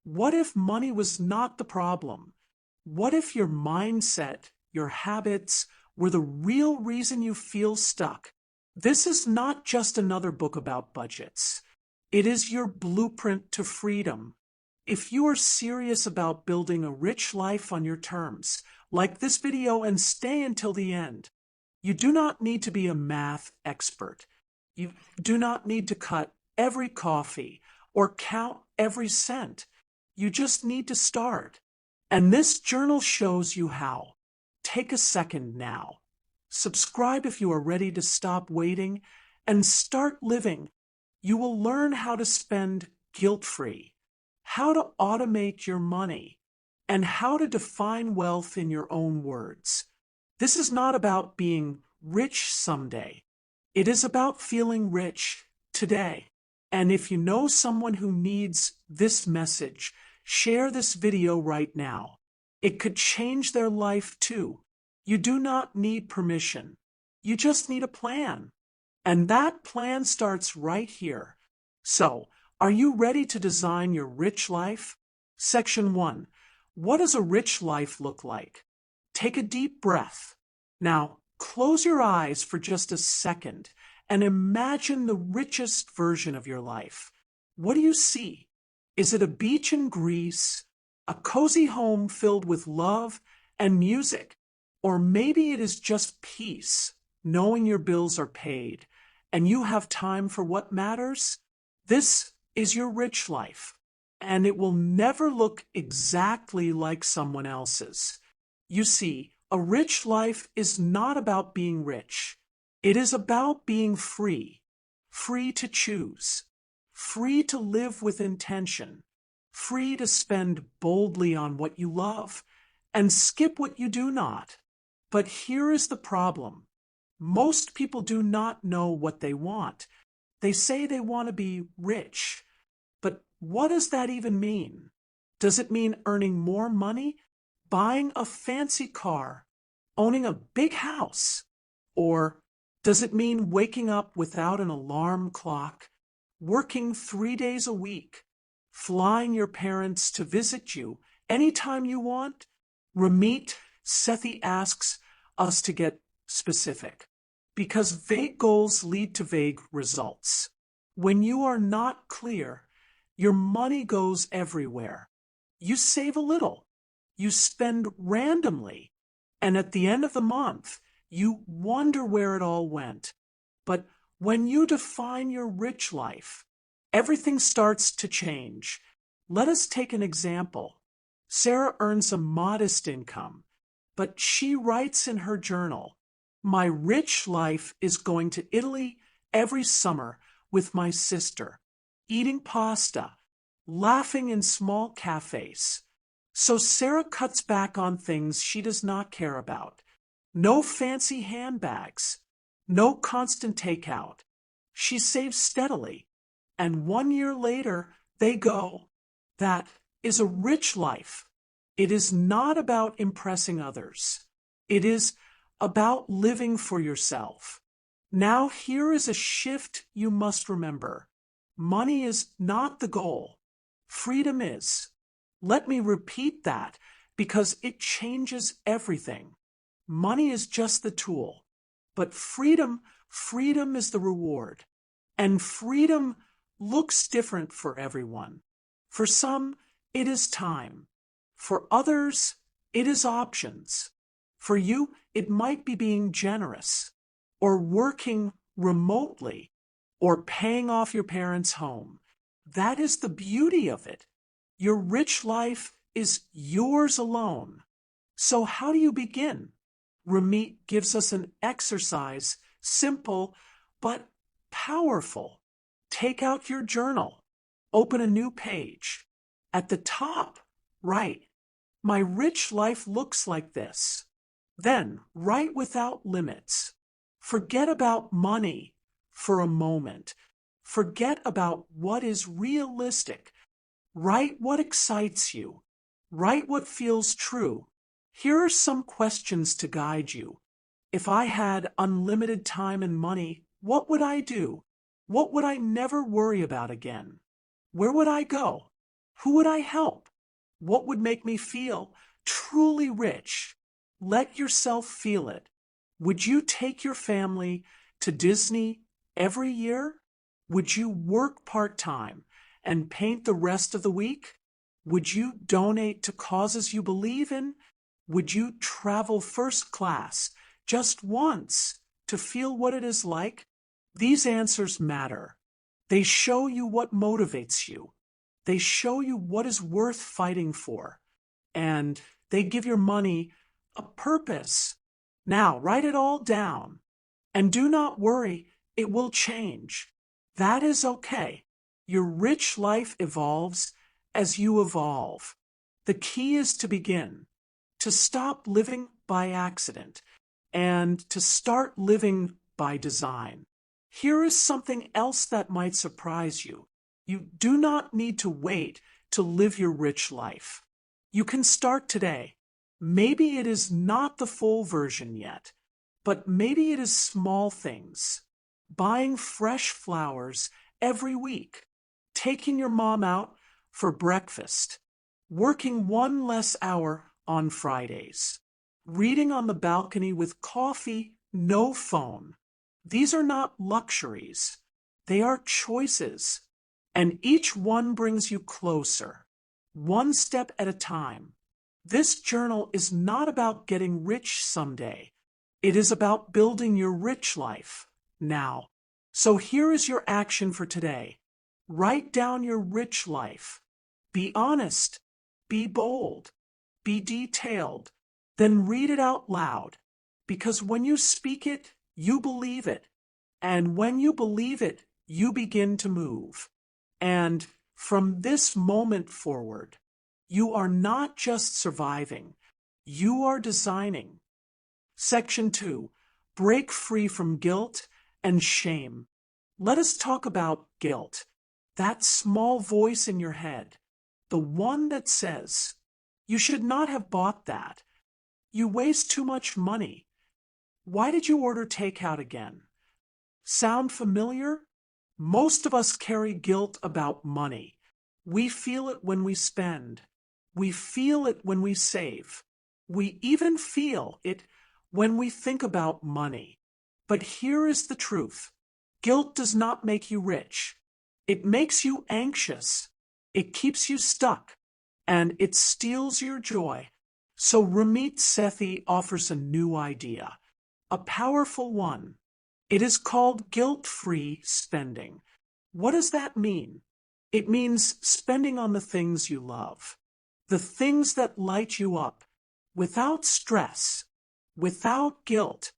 What if money was not the problem? What if your mindset, your habits, were the real reason you feel stuck? This is not just another book about budgets. It is your blueprint to freedom. If you are serious about building a rich life on your terms, like this video and stay until the end. You do not need to be a math expert. You do not need to cut every coffee or count every cent. You just need to start. And this journal shows you how. Take a second now. Subscribe if you are ready to stop waiting and start living. You will learn how to spend guilt-free, how to automate your money, and how to define wealth in your own words. This is not about being rich someday. It is about feeling rich today. And if you know someone who needs this message, share this video right now. It could change their life too. You do not need permission. You just need a plan. And that plan starts right here. So, are you ready to design your rich life? Section 1. What does a rich life look like? Take a deep breath. Now, close your eyes for just a second and imagine the richest version of your life. What do you see? Is it a beach in Greece, a cozy home filled with love and music? Or maybe it is just peace, knowing your bills are paid and you have time for what matters? This is your rich life, and it will never look exactly like someone else's. You see, a rich life is not about being rich. It is about being free, free to choose, free to live with intention, free to spend boldly on what you love, and skip what you do not. But here is the problem. Most people do not know what they want. They say they want to be rich. But what does that even mean? Does it mean earning more money, buying a fancy car, owning a big house? Or does it mean waking up without an alarm clock, working 3 days a week, flying your parents to visit you anytime you want? Ramit Sethi asks us to get specific, because vague goals lead to vague results. When you are not clear, your money goes everywhere. You save a little, you spend randomly, and at the end of the month, you wonder where it all went. But when you define your rich life, everything starts to change. Let us take an example. Sarah earns a modest income, but she writes in her journal, "My rich life is going to Italy every summer with my sister, eating pasta, laughing in small cafes." So Sarah cuts back on things she does not care about. No fancy handbags, no constant takeout. She saves steadily, and 1 year later, they go. That is a rich life. It is not about impressing others. It is about living for yourself. Now here is a shift you must remember. Money is not the goal. Freedom is. Let me repeat that because it changes everything. Money is just the tool, but freedom is the reward. And freedom looks different for everyone. For some, it is time. For others, it is options. For you, it might be being generous, or working remotely, or paying off your parents' home. That is the beauty of it. Your rich life is yours alone. So how do you begin? Ramit gives us an exercise, simple but powerful. Take out your journal. Open a new page. At the top, write, "My rich life looks like this." Then write without limits. Forget about money for a moment. Forget about what is realistic. Write what excites you. Write what feels true. Here are some questions to guide you. If I had unlimited time and money, what would I do? What would I never worry about again? Where would I go? Who would I help? What would make me feel truly rich? Let yourself feel it. Would you take your family to Disney every year? Would you work part-time and paint the rest of the week? Would you donate to causes you believe in? Would you travel first class just once to feel what it is like? These answers matter. They show you what motivates you. They show you what is worth fighting for. And they give your money a purpose. Now, write it all down. And do not worry, it will change. That is okay. Your rich life evolves as you evolve. The key is to begin, to stop living by accident, and to start living by design. Here is something else that might surprise you. You do not need to wait to live your rich life. You can start today. Maybe it is not the full version yet, but maybe it is small things. Buying fresh flowers every week, taking your mom out for breakfast, working one less hour on Fridays, reading on the balcony with coffee, no phone. These are not luxuries. They are choices. And each one brings you closer, one step at a time. This journal is not about getting rich someday. It is about building your rich life now. So here is your action for today. Write down your rich life. Be honest. Be bold. Be detailed. Then read it out loud. Because when you speak it, you believe it. And when you believe it, you begin to move. And from this moment forward, you are not just surviving, you are designing. Section 2. Break free from guilt and shame. Let us talk about guilt. That small voice in your head. The one that says, you should not have bought that. You waste too much money. Why did you order takeout again? Sound familiar? Most of us carry guilt about money. We feel it when we spend. We feel it when we save. We even feel it when we think about money. But here is the truth. Guilt does not make you rich. It makes you anxious. It keeps you stuck. And it steals your joy. So Ramit Sethi offers a new idea. A powerful one. It is called guilt-free spending. What does that mean? It means spending on the things you love, the things that light you up, without stress, without guilt,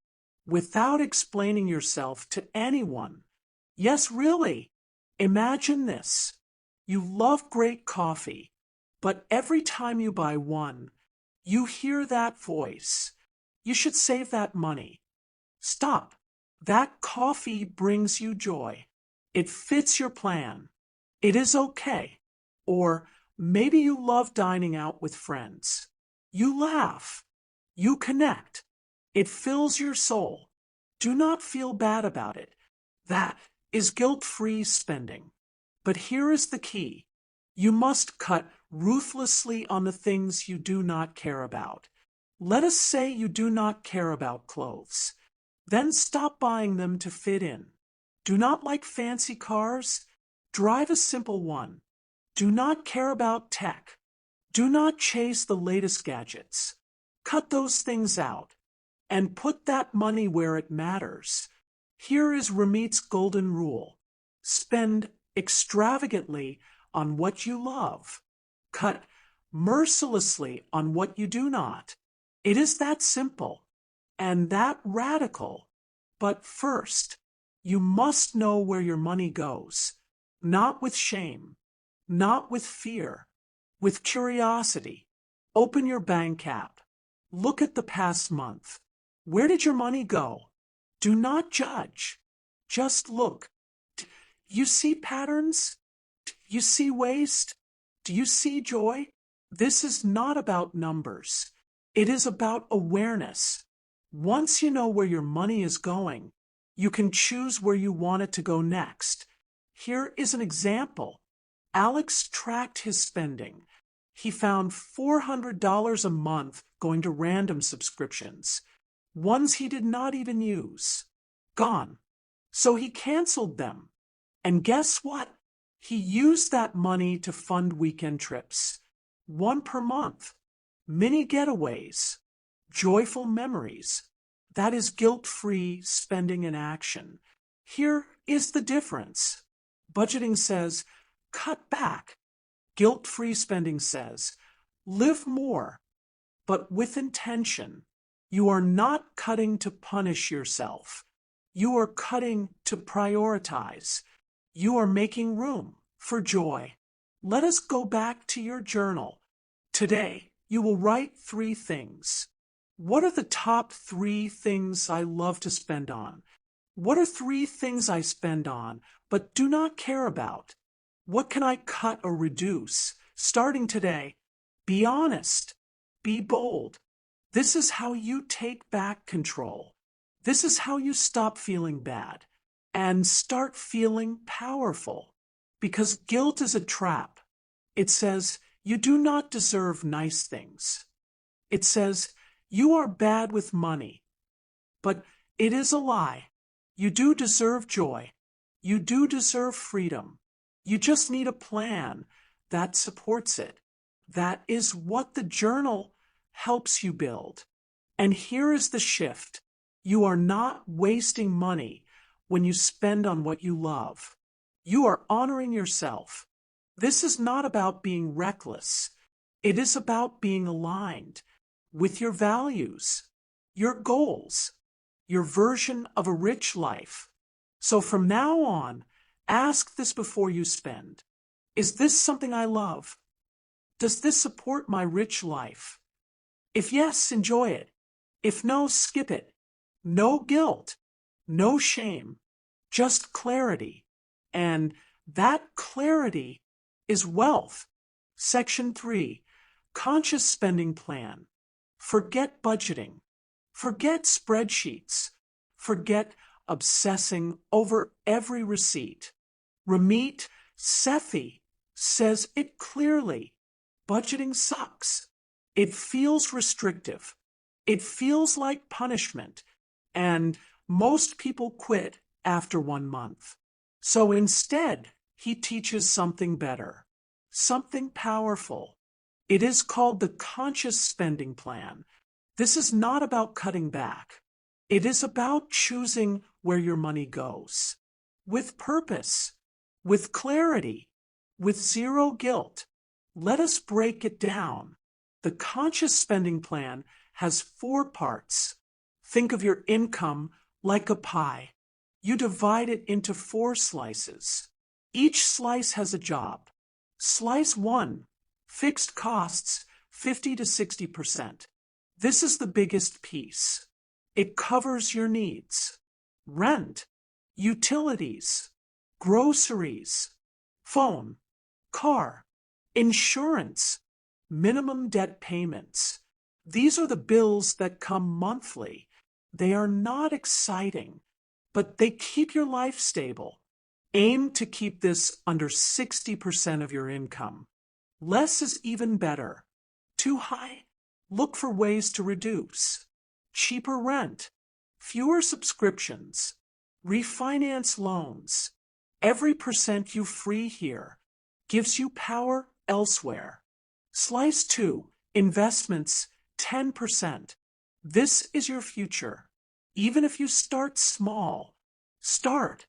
without explaining yourself to anyone. Yes, really. Imagine this. You love great coffee, but every time you buy one, you hear that voice. You should save that money. Stop. That coffee brings you joy. It fits your plan. It is okay. Or maybe you love dining out with friends. You laugh. You connect. It fills your soul. Do not feel bad about it. That is guilt-free spending. But here is the key. You must cut ruthlessly on the things you do not care about. Let us say you do not care about clothes. Then stop buying them to fit in. Do not like fancy cars? Drive a simple one. Do not care about tech. Do not chase the latest gadgets. Cut those things out and put that money where it matters. Here is Ramit's golden rule. Spend extravagantly on what you love. Cut mercilessly on what you do not. It is that simple. And that radical. But first, you must know where your money goes. Not with shame, not with fear, with curiosity. Open your bank app. Look at the past month. Where did your money go? Do not judge. Just look. Do you see patterns? Do you see waste? Do you see joy? This is not about numbers. It is about awareness. Once you know where your money is going, you can choose where you want it to go next. Here is an example. Alex tracked his spending. He found $400 a month going to random subscriptions, ones he did not even use. Gone. So he canceled them. And guess what? He used that money to fund weekend trips. One per month. Mini getaways. Joyful memories. That is guilt-free spending in action. Here is the difference. Budgeting says, cut back. Guilt-free spending says, live more, but with intention. You are not cutting to punish yourself. You are cutting to prioritize. You are making room for joy. Let us go back to your journal. Today, you will write 3 things. What are the top 3 things I love to spend on? What are 3 things I spend on but do not care about? What can I cut or reduce? Starting today, be honest. Be bold. This is how you take back control. This is how you stop feeling bad and start feeling powerful. Because guilt is a trap. It says you do not deserve nice things. It says you are bad with money. But it is a lie. You do deserve joy. You do deserve freedom. You just need a plan that supports it. That is what the journal helps you build. And here is the shift. You are not wasting money when you spend on what you love. You are honoring yourself. This is not about being reckless. It is about being aligned with your values, your goals, your version of a rich life. So from now on, ask this before you spend. Is this something I love? Does this support my rich life? If yes, enjoy it. If no, skip it. No guilt, no shame, just clarity. And that clarity is wealth. Section 3, Conscious Spending Plan. Forget budgeting. Forget spreadsheets. Forget obsessing over every receipt. Ramit Sethi says it clearly. Budgeting sucks. It feels restrictive. It feels like punishment. And most people quit after 1 month. So instead, he teaches something better, something powerful. It is called the Conscious Spending Plan. This is not about cutting back. It is about choosing where your money goes, with purpose, with clarity, with zero guilt. Let us break it down. The Conscious Spending Plan has 4 parts. Think of your income like a pie. You divide it into 4 slices. Each slice has a job. Slice 1, fixed costs, 50 to 60%. This is the biggest piece. It covers your needs. Rent, utilities, groceries, phone, car, insurance, minimum debt payments. These are the bills that come monthly. They are not exciting, but they keep your life stable. Aim to keep this under 60% of your income. Less is even better. Too high? Look for ways to reduce. Cheaper rent, fewer subscriptions, refinance loans. Every percent you free here gives you power elsewhere. Slice 2, investments, 10%. This is your future. Even if you start small, start.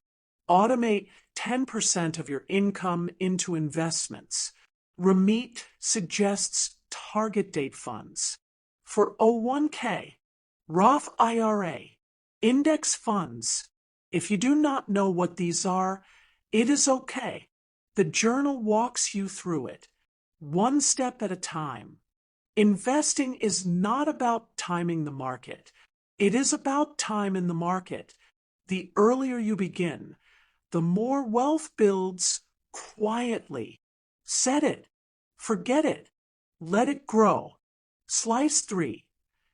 Automate 10% of your income into investments. Ramit suggests target date funds. For 01k, Roth IRA, index funds. If you do not know what these are, it is okay. The journal walks you through it, one step at a time. Investing is not about timing the market. It is about time in the market. The earlier you begin, the more wealth builds quietly. Set it. Forget it. Let it grow. Slice 3.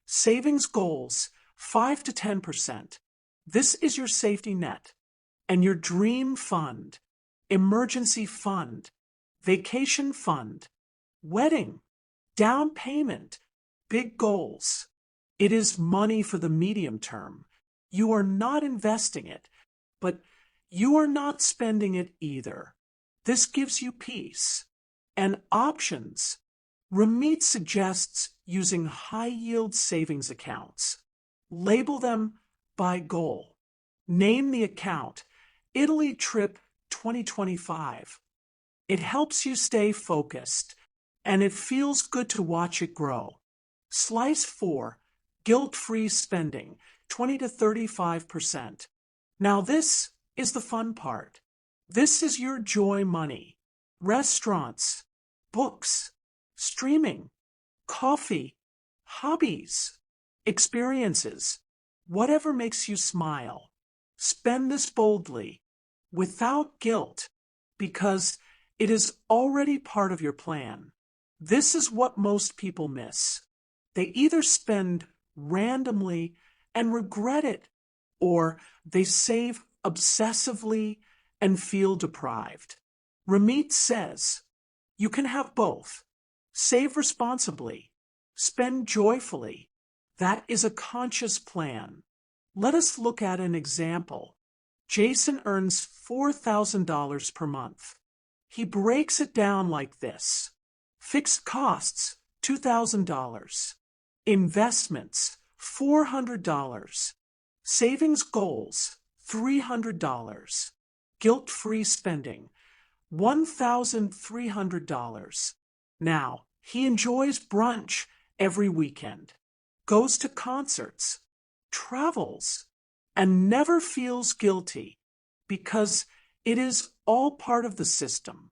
Savings goals, 5 to 10%. This is your safety net. And your dream fund, emergency fund. vacation fund, wedding, down payment, big goals. It is money for the medium term. You are not investing it, but you are not spending it either. This gives you peace. And options. Ramit suggests using high-yield savings accounts. Label them by goal. Name the account, Italy Trip 2025. It helps you stay focused, and it feels good to watch it grow. Slice 4, guilt-free spending, 20 to 35%. Now this is the fun part. This is your joy money. Restaurants, books, streaming, coffee, hobbies, experiences, whatever makes you smile. Spend this boldly, without guilt, because it is already part of your plan. This is what most people miss. They either spend randomly and regret it, or they save obsessively and feel deprived. Ramit says, you can have both. Save responsibly. Spend joyfully. That is a conscious plan. Let us look at an example. Jason earns $4,000 per month. He breaks it down like this. Fixed costs, $2,000. Investments, $400. Savings goals, $300. Guilt-free spending, $1,300. Now, he enjoys brunch every weekend, goes to concerts, travels, and never feels guilty because it is all part of the system.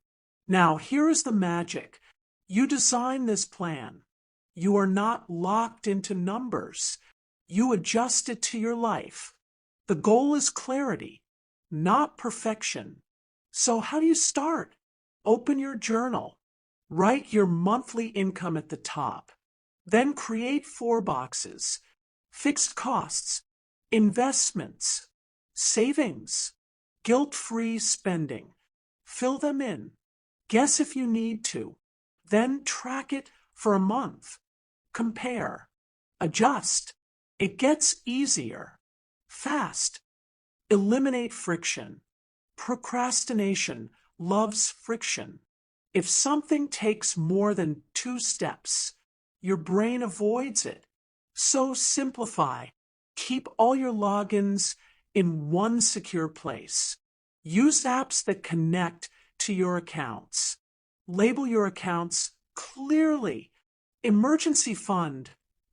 Now, here is the magic. You design this plan. You are not locked into numbers. You adjust it to your life. The goal is clarity, not perfection. So how do you start? Open your journal. Write your monthly income at the top. Then create 4 boxes. Fixed costs, investments, savings, guilt-free spending. Fill them in. Guess if you need to. Then track it for a month. Compare. Adjust. It gets easier. Fast. Eliminate friction. Procrastination loves friction. If something takes more than 2 steps, your brain avoids it. So simplify. Keep all your logins in one secure place. Use apps that connect to your accounts. Label your accounts clearly. Emergency fund,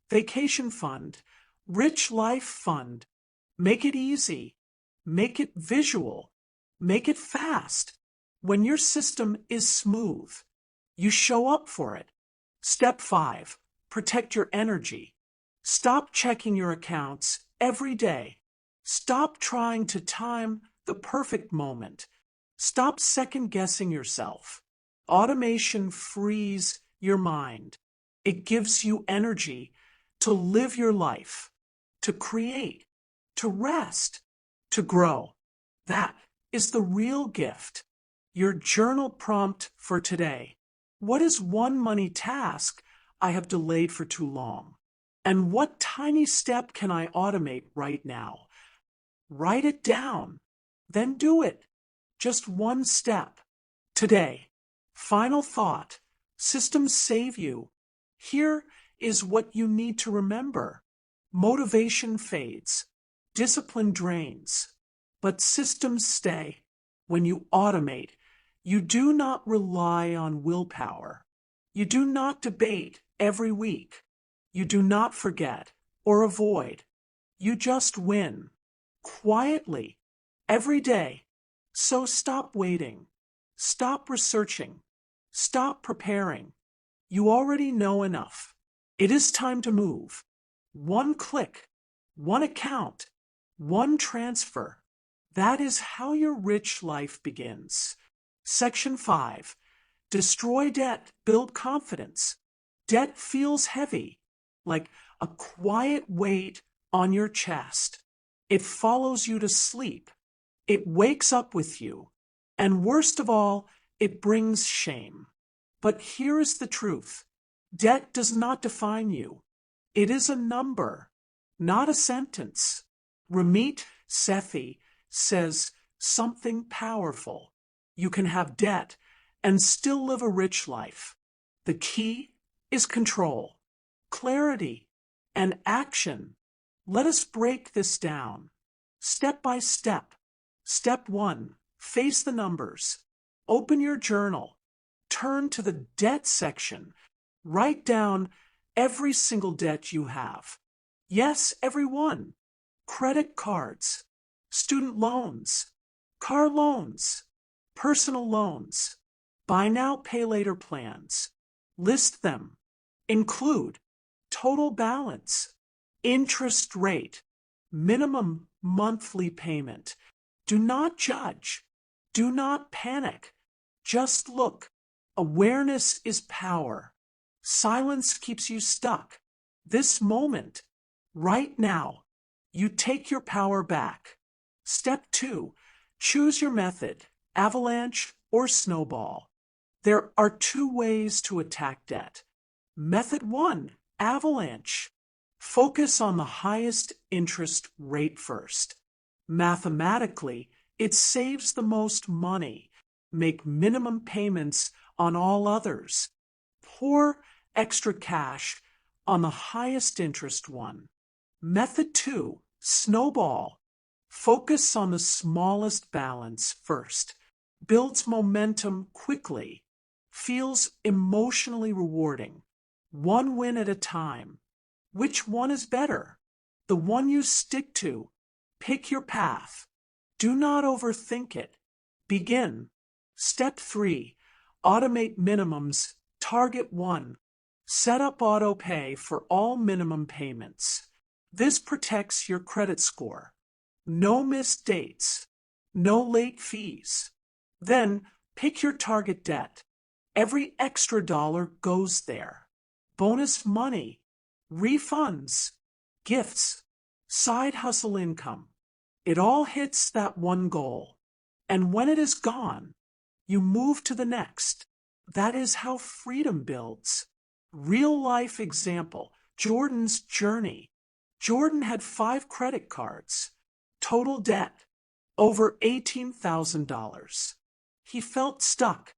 vacation fund, rich life fund. Make it easy. Make it visual. Make it fast. When your system is smooth, you show up for it. Step 5. Protect your energy. Stop checking your accounts every day. Stop trying to time the perfect moment. Stop second-guessing yourself. Automation frees your mind. It gives you energy to live your life, to create, to rest, to grow. That is the real gift. Your journal prompt for today. What is one money task I have delayed for too long? And what tiny step can I automate right now? Write it down. Then do it. Just one step. Today. Final thought. Systems save you. Here is what you need to remember. Motivation fades. Discipline drains. But systems stay. When you automate, you do not rely on willpower. You do not debate every week. You do not forget or avoid. You just win. Quietly. Every day. So stop waiting. Stop researching. Stop preparing. You already know enough. It is time to move. One click. One account. One transfer. That is how your rich life begins. Section 5. Destroy debt, build confidence. Debt feels heavy, like a quiet weight on your chest. It follows you to sleep. It wakes up with you. And worst of all, It brings shame. But here is the truth. Debt does not define you. It is a number, not a sentence. Ramit Sethi says something powerful. You can have debt and still live a rich life. The key is control, clarity, and action. Let us break this down, step by step. Step 1, face the numbers. Open your journal. Turn to the debt section. Write down every single debt you have. Yes, every one. Credit cards, student loans, car loans, personal loans, buy now, pay later plans. List them. Include total balance, interest rate, minimum monthly payment. Do not judge. Do not panic. Just look. Awareness is power. Silence keeps you stuck. This moment, right now, you take your power back. Step 2, choose your method, avalanche or snowball. There are 2 ways to attack debt. Method 1, avalanche. Focus on the highest interest rate first. Mathematically, it saves the most money. Make minimum payments on all others. Pour extra cash on the highest interest one. Method 2, snowball. Focus on the smallest balance first. Builds momentum quickly. Feels emotionally rewarding. One win at a time. Which one is better? The one you stick to. Pick your path. Do not overthink it. Begin. Step 3, automate minimums. Target 1. Set up auto pay for all minimum payments. This protects your credit score. No missed dates. No late fees. Then pick your target debt. Every extra dollar goes there. Bonus money, refunds, gifts, side hustle income. It all hits that one goal. And when it is gone, you move to the next. That is how freedom builds. Real life example, Jordan's journey. Jordan had 5 credit cards. Total debt, over $18,000. He felt stuck,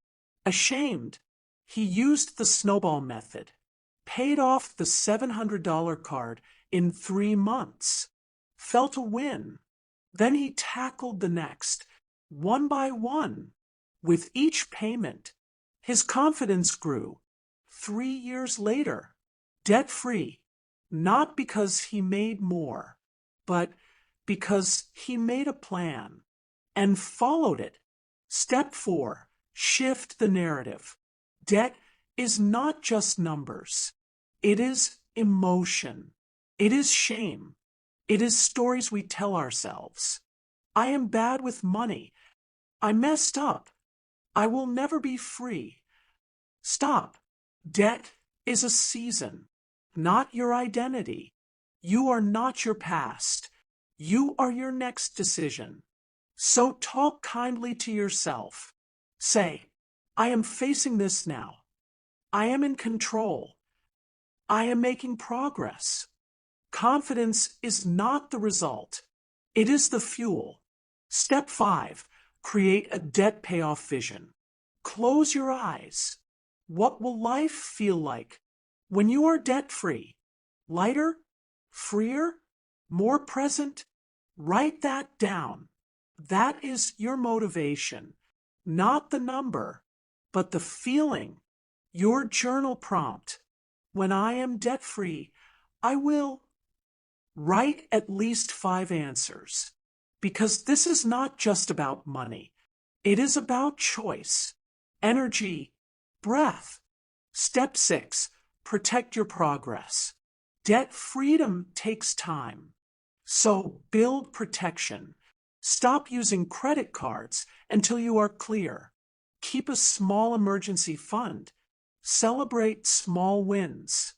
ashamed. He used the snowball method, paid off the $700 card in 3 months, felt a win. Then he tackled the next, one by one. With each payment, his confidence grew. 3 years later, debt-free, not because he made more, but because he made a plan and followed it. Step 4, shift the narrative. Debt is not just numbers. It is emotion. It is shame. It is stories we tell ourselves. I am bad with money. I messed up. I will never be free. Stop. Debt is a season, not your identity. You are not your past. You are your next decision. So talk kindly to yourself. Say, I am facing this now. I am in control. I am making progress. Confidence is not the result. It is the fuel. Step 5, create a debt payoff vision. Close your eyes. What will life feel like when you are debt-free? Lighter? Freer? More present? Write that down. That is your motivation. Not the number, but the feeling. Your journal prompt. When I am debt-free, I will write at least 5 answers. Because this is not just about money. It is about choice, energy, breath. Step 6, protect your progress. Debt freedom takes time. So build protection. Stop using credit cards until you are clear. Keep a small emergency fund. Celebrate small wins.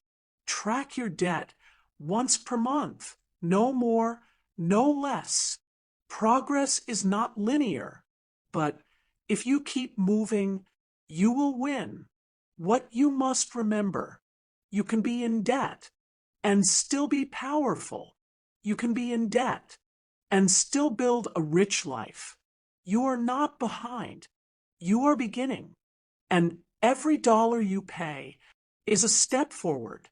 Track your debt once per month. No more, no less. Progress is not linear, but if you keep moving, You will win. What you must remember: you can be in debt and still be powerful. You can be in debt and still build a rich life. You are not behind. You are beginning. And every dollar you pay is a step forward.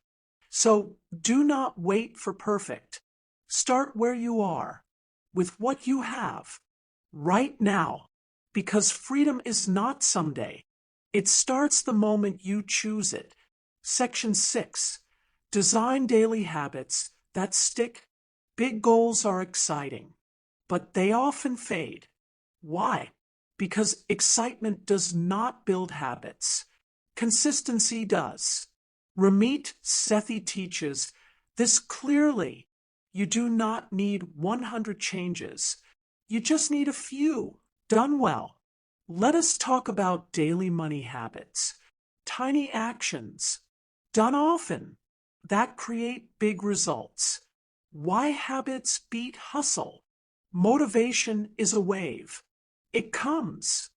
So do not wait for perfect. Start where you are, with what you have, right now, because freedom is not someday. It starts the moment you choose it. Section 6. Design daily habits that stick. Big goals are exciting, but they often fade. Why? Because excitement does not build habits. Consistency does. Ramit Sethi teaches this clearly. You do not need 100 changes. You just need a few, done well. Let us talk about daily money habits. Tiny actions, done often, that create big results. Why habits beat hustle? Motivation is a wave. It comes,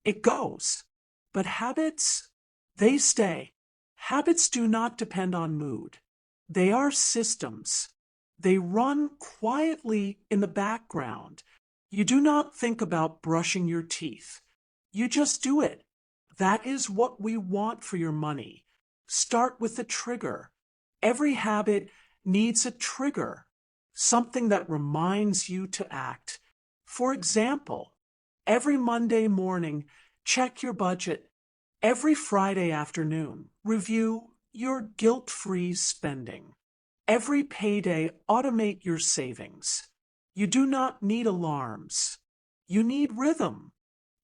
it goes. But habits, they stay. Habits do not depend on mood. They are systems. They run quietly in the background. You do not think about brushing your teeth. You just do it. That is what we want for your money. Start with a trigger. Every habit needs a trigger, something that reminds you to act. For example, every Monday morning, check your budget. Every Friday afternoon, review your guilt-free spending. Every payday, automate your savings. You do not need alarms. You need rhythm.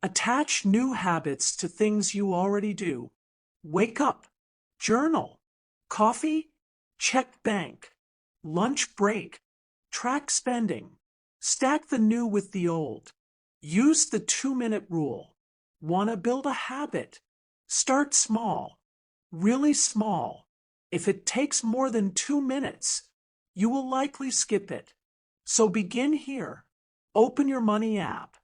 Attach new habits to things you already do. Wake up. Journal. Coffee? Check bank. Lunch break. Track spending. Stack the new with the old. Use the 2-minute rule. Want to build a habit? Start small. Really small. If it takes more than 2 minutes, you will likely skip it. So begin here. Open your money app.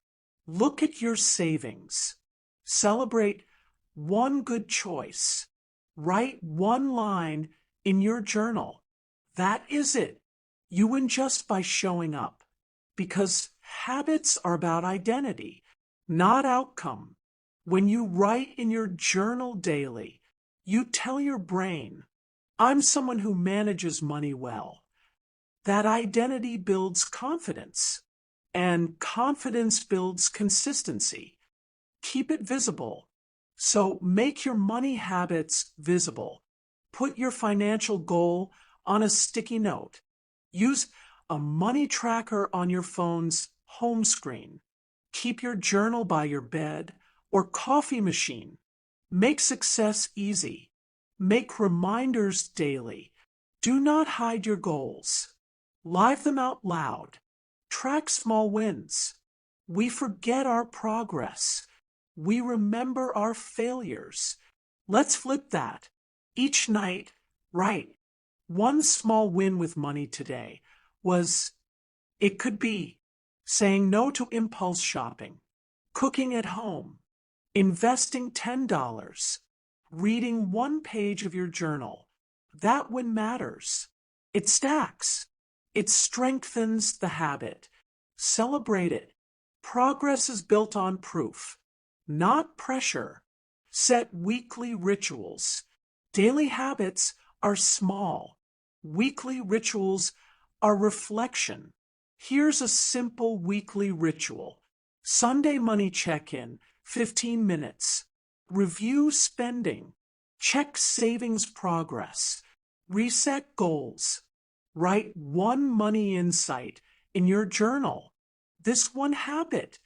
Look at your savings. Celebrate one good choice. Write one line in your journal. That is it. You win just by showing up. Because habits are about identity, not outcome. When you write in your journal daily, you tell your brain, I'm someone who manages money well. That identity builds confidence. And confidence builds consistency. Keep it visible. So make your money habits visible. Put your financial goal on a sticky note. Use a money tracker on your phone's home screen. Keep your journal by your bed or coffee machine. Make success easy. Make reminders daily. Do not hide your goals. Live them out loud. Track small wins. We forget our progress. We remember our failures. Let's flip that. Each night, write. One small win with money today it could be saying no to impulse shopping, cooking at home, investing $10, reading one page of your journal. That win matters. It stacks. It strengthens the habit. Celebrate it. Progress is built on proof, not pressure. Set weekly rituals. Daily habits are small. Weekly rituals are reflection. Here's a simple weekly ritual. Sunday money check-in, 15 minutes. Review spending. Check savings progress. Reset goals. Write one money insight in your journal. This one habit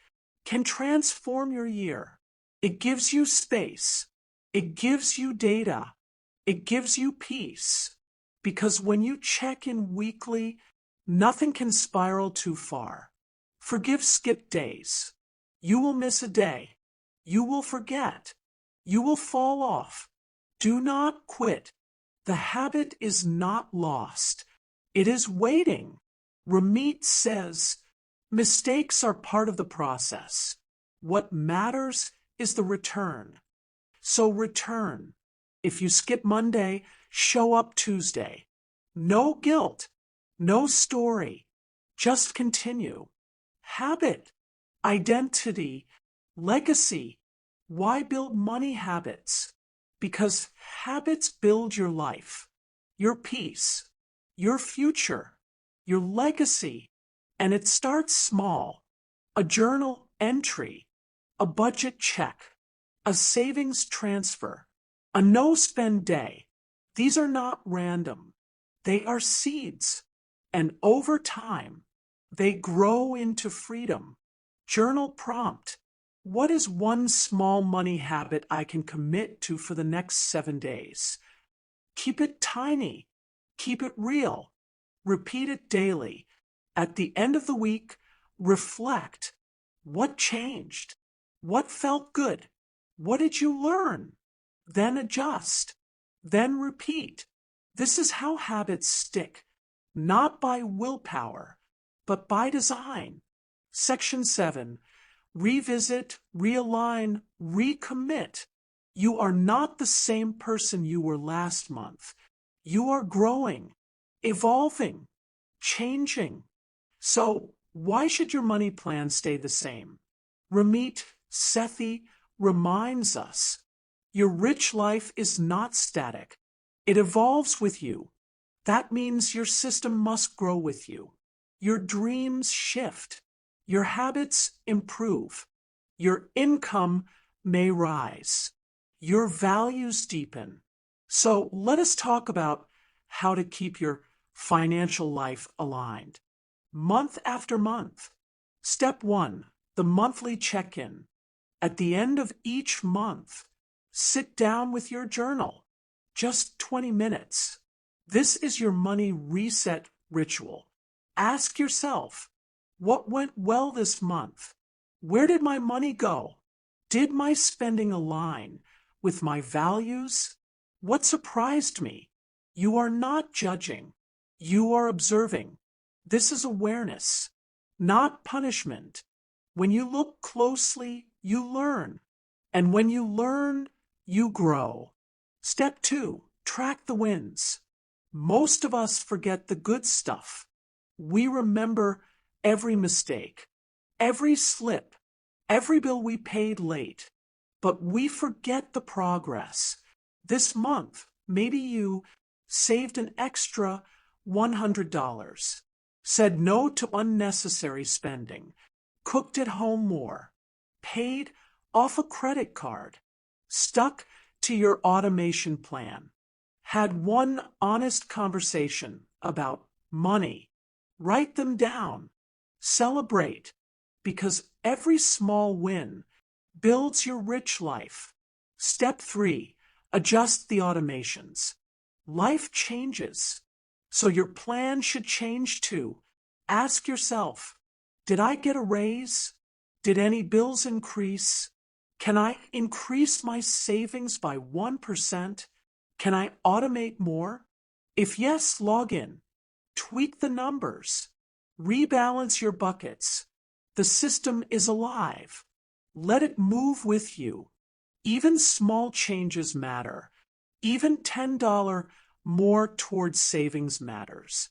can transform your year. It gives you space. It gives you data. It gives you peace. Because when you check in weekly, nothing can spiral too far. Forgive skip days. You will miss a day. You will forget. You will fall off. Do not quit. The habit is not lost. It is waiting. Ramit says, mistakes are part of the process. What matters is the return. So return. If you skip Monday, show up Tuesday. No guilt, no story. Just continue. Habit, identity, legacy. Why build money habits? Because habits build your life, your peace, your future, your legacy. And it starts small. A journal entry, a budget check, a savings transfer, a no-spend day. These are not random. They are seeds. And over time, they grow into freedom. Journal prompt. What is one small money habit I can commit to for the next 7 days? Keep it tiny. Keep it real. Repeat it daily. At the end of the week, reflect. What changed? What felt good? What did you learn? Then adjust. Then repeat. This is how habits stick, not by willpower, but by design. Section 7. Revisit, realign, recommit. You are not the same person you were last month. You are growing, evolving, changing. So, why should your money plan stay the same? Ramit Sethi reminds us, your rich life is not static. It evolves with you. That means your system must grow with you. Your dreams shift. Your habits improve. Your income may rise. Your values deepen. So let us talk about how to keep your financial life aligned. Month after month. Step 1, the monthly check-in. At the end of each month, sit down with your journal. Just 20 minutes. This is your money reset ritual. Ask yourself, what went well this month? Where did my money go? Did my spending align with my values? What surprised me? You are not judging. You are observing. This is awareness, not punishment. When you look closely, you learn. And when you learn, you grow. Step 2, track the wins. Most of us forget the good stuff. We remember every mistake, every slip, every bill we paid late. But we forget the progress. This month, maybe you saved an extra $100, said no to unnecessary spending, cooked at home more, paid off a credit card, stuck to your automation plan, had one honest conversation about money. Write them down. Celebrate, because every small win builds your rich life. Step 3, adjust the automations. Life changes, so your plan should change too. Ask yourself, did I get a raise? Did any bills increase? Can I increase my savings by 1%? Can I automate more? If yes, log in. Tweak the numbers. Rebalance your buckets. The system is alive. Let it move with you. Even small changes matter. Even $10 more towards savings matters,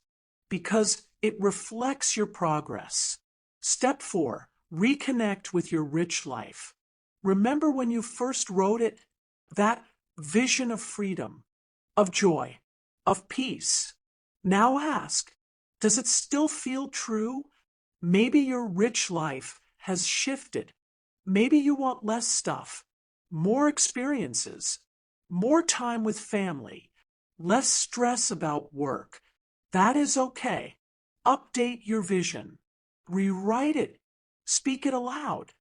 because it reflects your progress. Step 4, reconnect with your rich life. Remember when you first wrote it? That vision of freedom, of joy, of peace. Now ask, does it still feel true? Maybe your rich life has shifted. Maybe you want less stuff, more experiences, more time with family, less stress about work. That is okay. Update your vision. Rewrite it. Speak it aloud.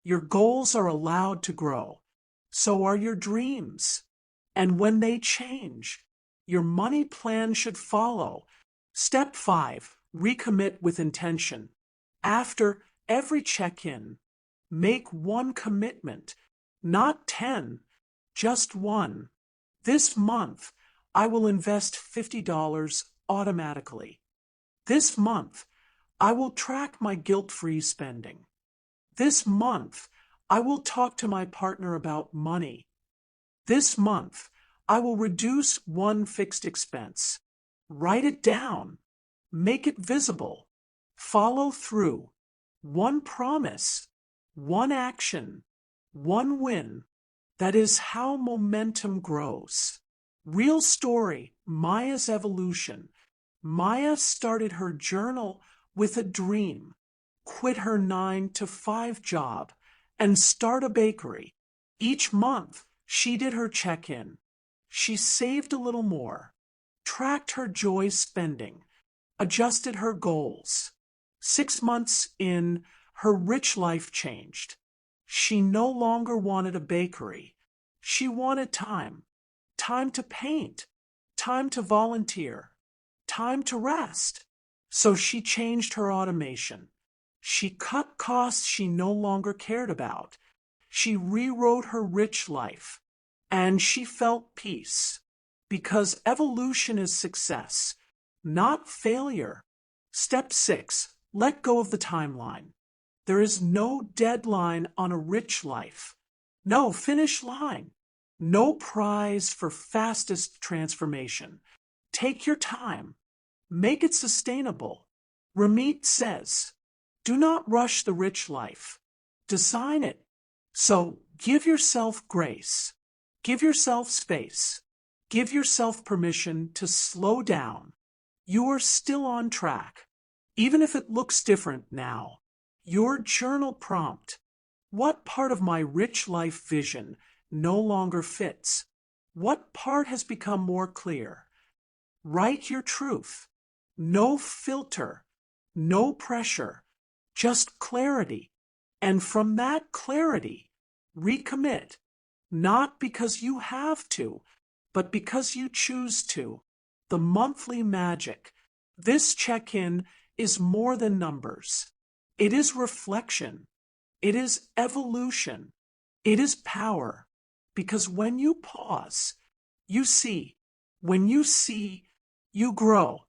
Your goals are allowed to grow. So are your dreams. And when they change, your money plan should follow. Step 5, recommit with intention. After every check-in, make one commitment, not 10, just one. This month, I will invest $50 automatically. This month, I will track my guilt-free spending. This month, I will talk to my partner about money. This month, I will reduce one fixed expense. Write it down. Make it visible. Follow through. One promise, one action, one win. That is how momentum grows. Real story, Maya's evolution. Maya started her journal with a dream, quit her 9-to-5 job, and start a bakery. Each month, she did her check-in. She saved a little more, tracked her joy spending, adjusted her goals. 6 months in, her rich life changed. She no longer wanted a bakery. She wanted time. Time to paint. Time to volunteer. Time to rest. So she changed her automation. She cut costs she no longer cared about. She rewrote her rich life. And she felt peace. Because evolution is success, not failure. Step 6. Let go of the timeline. There is no deadline on a rich life. No finish line. No prize for fastest transformation. Take your time. Make it sustainable. Ramit says, do not rush the rich life. Design it. So give yourself grace. Give yourself space. Give yourself permission to slow down. You are still on track. Even if it looks different now. Your journal prompt. What part of my rich life vision no longer fits? What part has become more clear? Write your truth. No filter. No pressure. Just clarity. And from that clarity, recommit. Not because you have to, but because you choose to. The monthly magic. This check-in is more than numbers. It is reflection. It is evolution. It is power. Because when you pause, you see. When you see, you grow.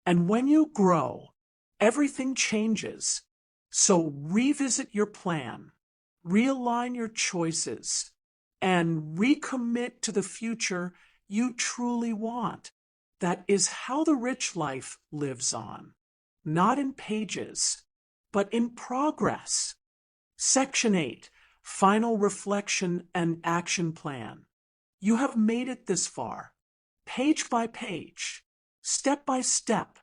And when you grow, everything changes. So revisit your plan. Realign your choices. And recommit to the future you truly want. That is how the rich life lives on. Not in pages, but in progress. Section 8, Final Reflection and Action Plan. You have made it this far. Page by page, step by step,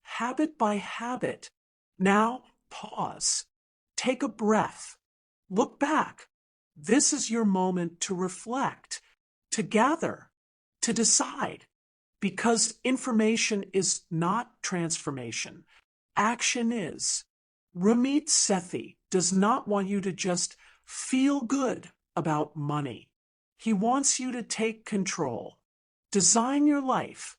habit by habit. Now, pause. Take a breath. Look back. This is your moment to reflect, to gather, to decide. Because information is not transformation. Action is. Ramit Sethi does not want you to just feel good about money. He wants you to take control, design your life,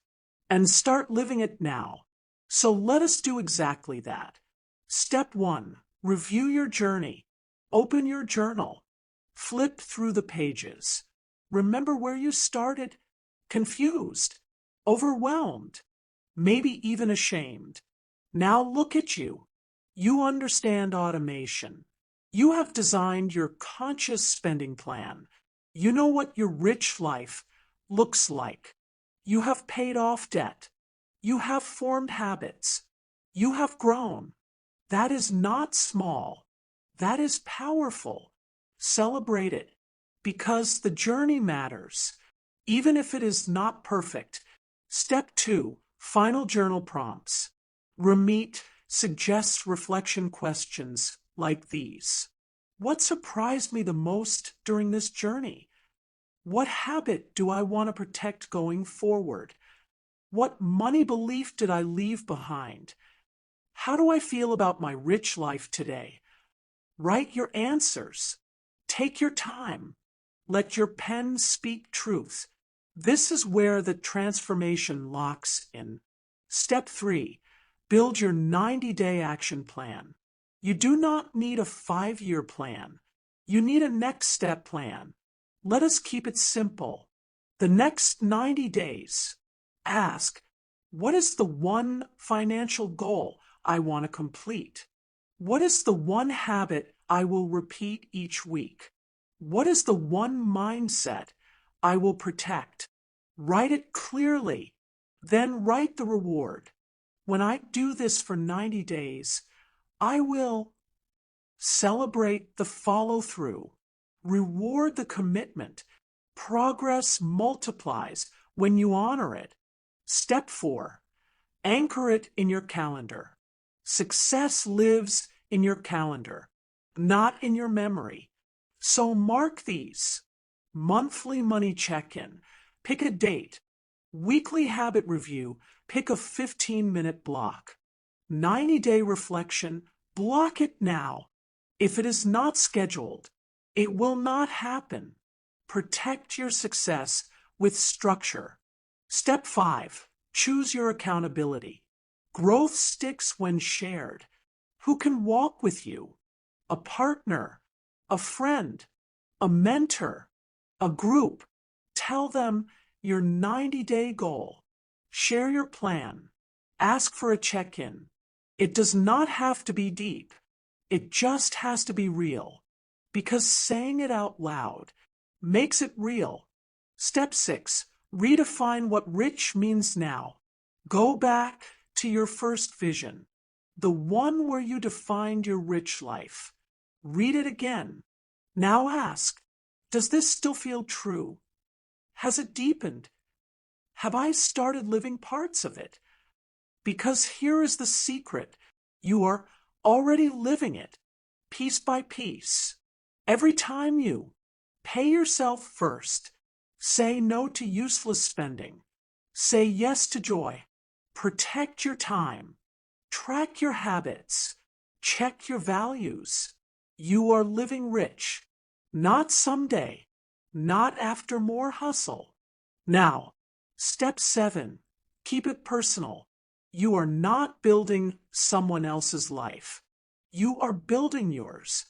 and start living it now. So let us do exactly that. Step 1. Review your journey. Open your journal. Flip through the pages. Remember where you started? Confused, overwhelmed, maybe even ashamed. Now look at you. You understand automation. You have designed your conscious spending plan. You know what your rich life looks like. You have paid off debt. You have formed habits. You have grown. That is not small. That is powerful. Celebrate it, because the journey matters, even if it is not perfect. Step 2, Final Journal Prompts. Ramit suggests reflection questions like these. What surprised me the most during this journey? What habit do I want to protect going forward? What money belief did I leave behind? How do I feel about my rich life today? Write your answers. Take your time. Let your pen speak truth. This is where the transformation locks in. Step 3. Build your 90-day action plan. You do not need a 5-year plan. You need a next step plan. Let us keep it simple. The next 90 days. Ask, what is the one financial goal I want to complete? What is the one habit I will repeat each week? What is the one mindset I will protect. Write it clearly. Then write the reward. When I do this for 90 days, I will celebrate the follow-through. Reward the commitment. Progress multiplies when you honor it. Step 4. Anchor it in your calendar. Success lives in your calendar, not in your memory. So mark these. Monthly money check-in. Pick a date. Weekly habit review. Pick a 15-minute block. 90-day reflection. Block it now. If it is not scheduled, it will not happen. Protect your success with structure. Step 5. Choose your accountability. Growth sticks when shared. Who can walk with you? A partner, a friend, a mentor, a group. Tell them your 90-day goal. Share your plan. Ask for a check-in. It does not have to be deep. It just has to be real, because saying it out loud makes it real. Step 6. Redefine what rich means now. Go back to your first vision, the one where you defined your rich life. Read it again. Now ask, does this still feel true? Has it deepened? Have I started living parts of it? Because here is the secret. You are already living it, piece by piece. Every time you pay yourself first, say no to useless spending, say yes to joy, protect your time, track your habits, check your values. You are living rich, not someday, not after more hustle. Now, step 7, keep it personal. You are not building someone else's life. You are building yours.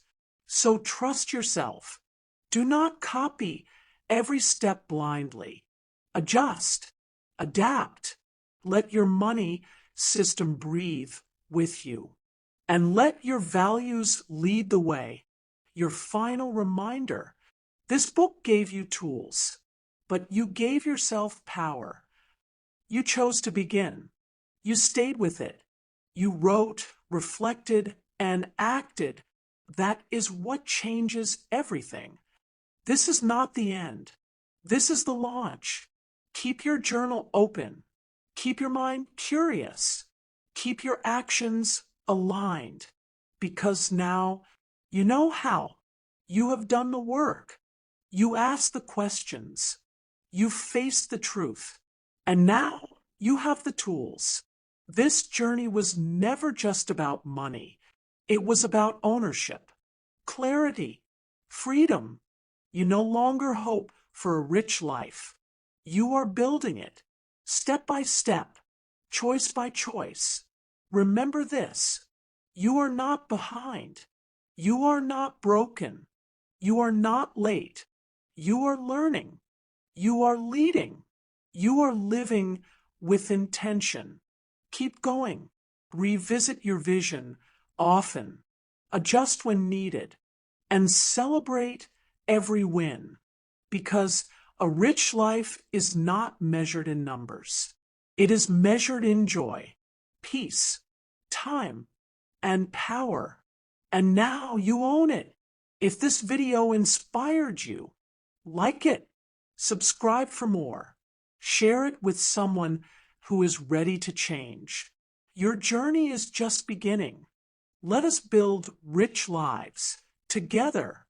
So trust yourself. Do not copy every step blindly. Adjust. Adapt. Let your money system breathe with you. And let your values lead the way. Your final reminder. This book gave you tools, but you gave yourself power. You chose to begin. You stayed with it. You wrote, reflected, and acted. That is what changes everything. This is not the end. This is the launch. Keep your journal open. Keep your mind curious. Keep your actions aligned. Because now you know how. You have done the work. You asked the questions. You faced the truth. And now you have the tools. This journey was never just about money. It was about ownership, clarity, freedom. You no longer hope for a rich life. You are building it, step by step, choice by choice. Remember this, you are not behind. You are not broken. You are not late. You are learning. You are leading. You are living with intention. Keep going. Revisit your vision often. Adjust when needed. And celebrate every win. Because a rich life is not measured in numbers. It is measured in joy, peace, time, and power. And now you own it. If this video inspired you, like it, subscribe for more, share it with someone who is ready to change. Your journey is just beginning. Let us build rich lives together.